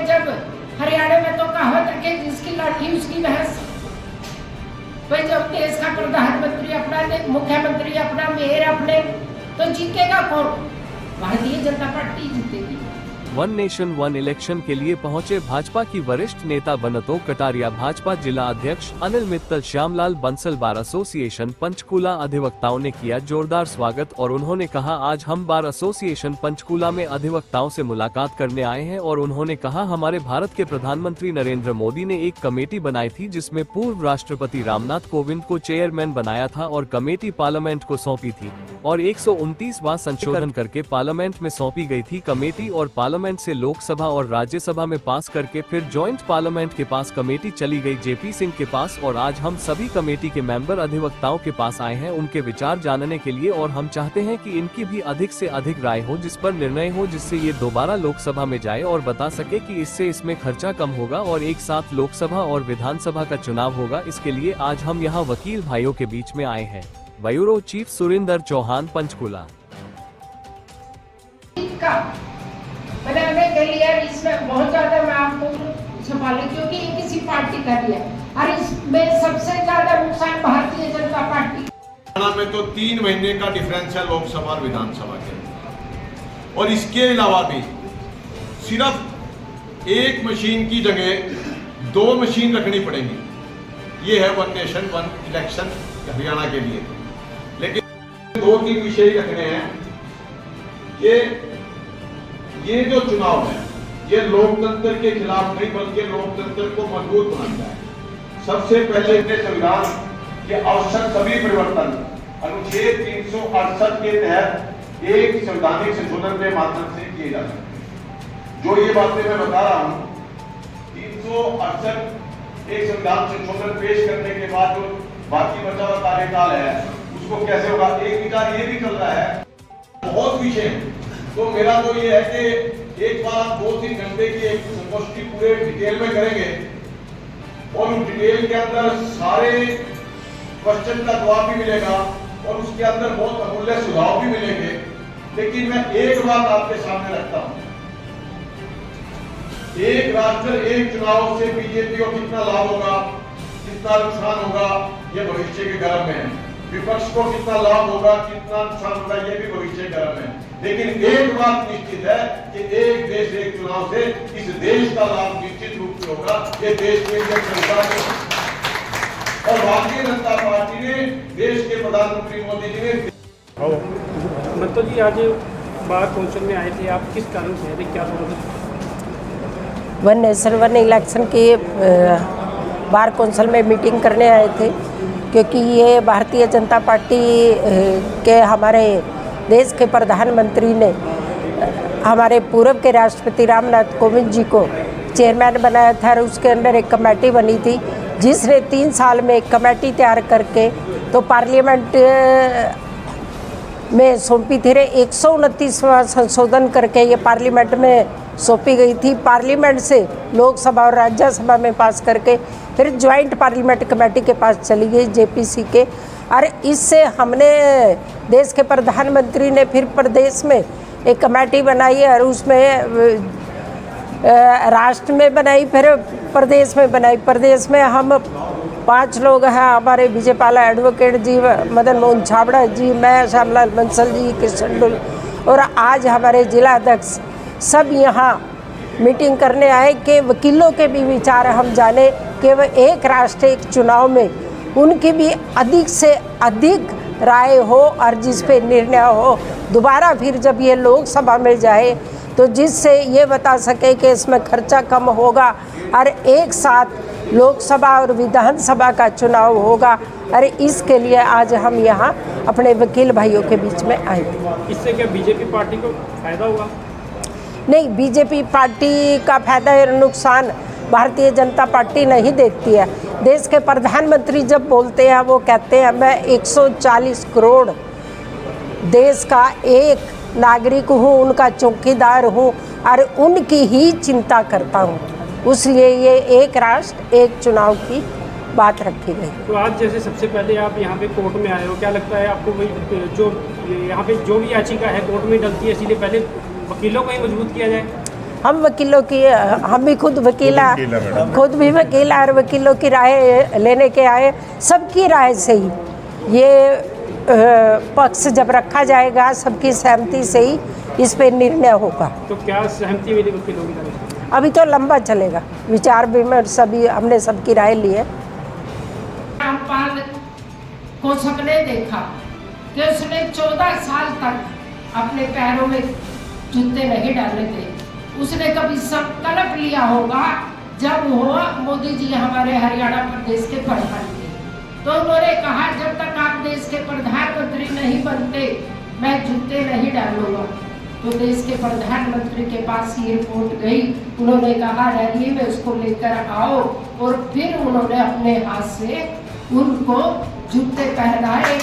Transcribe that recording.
जब हरियाणा में तो कहावत है कि जिसकी लाठी उसकी भैंस। भाई जब देश का प्रधानमंत्री अपना, मुख्यमंत्री अपना, मेयर अपने, तो जीतेगा कौन? भारतीय जनता पार्टी जीतेगी। वन नेशन वन इलेक्शन के लिए पहुंचे भाजपा की वरिष्ठ नेता बनतो कटारिया भाजपा जिला अध्यक्ष अनिल मित्तल श्यामलाल बंसल बार एसोसिएशन पंचकूला अधिवक्ताओं ने किया जोरदार स्वागत और उन्होंने कहा, आज हम बार एसोसिएशन पंचकूला में अधिवक्ताओं से मुलाकात करने आए हैं और उन्होंने कहा, हमारे भारत के प्रधानमंत्री नरेंद्र मोदी ने एक कमेटी बनाई थी जिसमें पूर्व राष्ट्रपति रामनाथ कोविंद को चेयरमैन बनाया था और कमेटी पार्लियामेंट को सौंपी थी और 129वां संशोधन करके पार्लियामेंट में सौंपी गई थी कमेटी और पार्लियामेंट से लोकसभा और राज्यसभा में पास करके फिर जॉइंट पार्लियामेंट के पास कमेटी चली गई जेपी सिंह के पास और आज हम सभी कमेटी के मेंबर अधिवक्ताओं के पास आए हैं उनके विचार जानने के लिए और हम चाहते हैं कि इनकी भी अधिक से अधिक राय हो जिस पर निर्णय हो जिससे ये दोबारा लोकसभा में जाए और बता सके कि इससे इसमें खर्चा कम होगा और एक साथ लोकसभा और विधानसभा का चुनाव होगा। इसके लिए आज हम यहाँ वकील भाइयों के बीच में आए हैं। Bureau chief Surinder Chauhan Panchkula. बनाने के लिए इसमें बहुत ज्यादा मैं आपको संभालू क्योंकि ये किसी पार्टी का दिया और इसमें सबसे ज्यादा नुकसान भारतीय जनता पार्टी। हरियाणा में तो 3 महीने का डिफरेंस है लोकसभा और विधानसभा के और इसके अलावा भी सिर्फ एक मशीन की जगह 2 मशीन रखनी पड़ेंगी। ये है one nation one election Haryana के लिए। लेकिन 2-3 विषय रखने हैं कि ये जो चुनाव है ये लोकतंत्र के खिलाफ नहीं बल्कि लोकतंत्र को मजबूत बनाता है। सबसे पहले अपने संविधान के आवश्यक सभी परिवर्तन अनुच्छेद 368 के तहत एक संवैधानिक संशोधन के माध्यम से किए जा सकते। जो ये बातें मैं बता रहा हूँ 368 एक संविधान संशोधन पेश करने के बाद जो बाकी बचा हुआ कार्यकाल है उसको कैसे होगा। एक विचार ये भी चल रहा है, बहुत विषय है। तो मेरा तो ये है कि एक बार आप 2-3 घंटे की एक संगोष्ठी पूरे डिटेल में करेंगे और उस डिटेल के अंदर सारे क्वेश्चन का जवाब भी मिलेगा और उसके अंदर बहुत अमूल्य सुझाव भी मिलेंगे। लेकिन मैं एक बात आपके सामने रखता हूं, एक राष्ट्र एक चुनाव से बीजेपी को कितना लाभ होगा कितना नुकसान होगा ये भविष्य के गर्भ में है। विपक्ष को कितना लाभ होगा कितना नुकसान होगा ये भी भविष्य गर्भ में। लेकिन एक बात निश्चित है कि एक देश एक चुनाव से इस देश का लाभ निश्चित रूप से होगा। ये देश के लिए सरकार और भारतीय जनता पार्टी ने देश के प्रधानमंत्री मोदी जी ने। मतलब जी आज बार कौंसिल में आए थे, आप किस कारण से आए थे, क्या वन नेशन वन इलेक्शन की बार कौंसिल में मीटिंग करने आए थे क्योंकि ये भारतीय जनता पार्टी के हमारे देश के प्रधानमंत्री ने हमारे पूर्व के राष्ट्रपति रामनाथ कोविंद जी को चेयरमैन बनाया था और उसके अंदर एक कमेटी बनी थी जिसने 3 साल में एक कमेटी तैयार करके तो पार्लियामेंट में सौंपी थी। 129वां संशोधन करके ये पार्लियामेंट में सौंपी गई थी। पार्लियामेंट से लोकसभा और राज्यसभा में पास करके फिर ज्वाइंट पार्लियामेंट कमेटी के पास चली गई जेपीसी के। और इससे हमने देश के प्रधानमंत्री ने फिर प्रदेश में एक कमेटी बनाई और उसमें राष्ट्र में बनाई फिर प्रदेश में बनाई। प्रदेश में हम 5 लोग हैं, हमारे बीजेपाला एडवोकेट जी, मदन मोहन छाबड़ा जी, मैं श्यामलाल बंसल जी, कृष्ण डुल और आज हमारे जिला अध्यक्ष सब यहाँ मीटिंग करने आए कि वकीलों के भी विचार हम जाने कि वह एक राष्ट्र एक चुनाव में उनकी भी अधिक से अधिक राय हो और जिस पे निर्णय हो दोबारा फिर जब ये लोकसभा में जाए तो जिससे ये बता सके कि इसमें खर्चा कम होगा और एक साथ लोकसभा और विधानसभा का चुनाव होगा। और इसके लिए आज हम यहाँ अपने वकील भाइयों के बीच में आए थे। इससे क्या बीजेपी पार्टी को फायदा हुआ? नहीं, बीजेपी पार्टी का फायदा और नुकसान भारतीय जनता पार्टी नहीं देखती है। देश के प्रधानमंत्री जब बोलते हैं वो कहते हैं मैं 140 करोड़ देश का एक नागरिक हूँ, उनका चौकीदार हूँ और उनकी ही चिंता करता हूँ। इसलिए ये एक राष्ट्र एक चुनाव की बात रखी गई। तो आज जैसे सबसे पहले आप यहाँ पे कोर्ट में आए हो, क्या लगता है आपको वही जो यहाँ पे जो भी याचिका है कोर्ट में डलती है, इसीलिए पहले वकीलों को ही मजबूत किया जाए? हम वकीलों की, हम भी खुद वकील खुद भी वकील और वकीलों की राय लेने के आए। सबकी राय से ही ये पक्ष जब रखा जाएगा, सबकी सहमति से ही इस पे निर्णय होगा। तो क्या सहमति मिली वकीलों की तरफ से? अभी तो लंबा चलेगा विचार विमर्श, सभी हमने सबकी राय ली है। रामपाल को सबने देखा कि उसने 14 साल तक अपने पैरों में जूते नहीं डाले थे। उसने कभी संकल्प लिया होगा, जब वो मोदी जी हमारे हरियाणा प्रदेश के प्रधान थे, तो उन्होंने कहा जब तक आप देश के प्रधानमंत्री नहीं बनते मैं जूते नहीं डालूंगा। तो देश के प्रधानमंत्री के पास ये रिपोर्ट गई, उन्होंने कहा रैली में उसको लेकर आओ, और फिर उन्होंने अपने हाथ से उनको जूते पहनाए।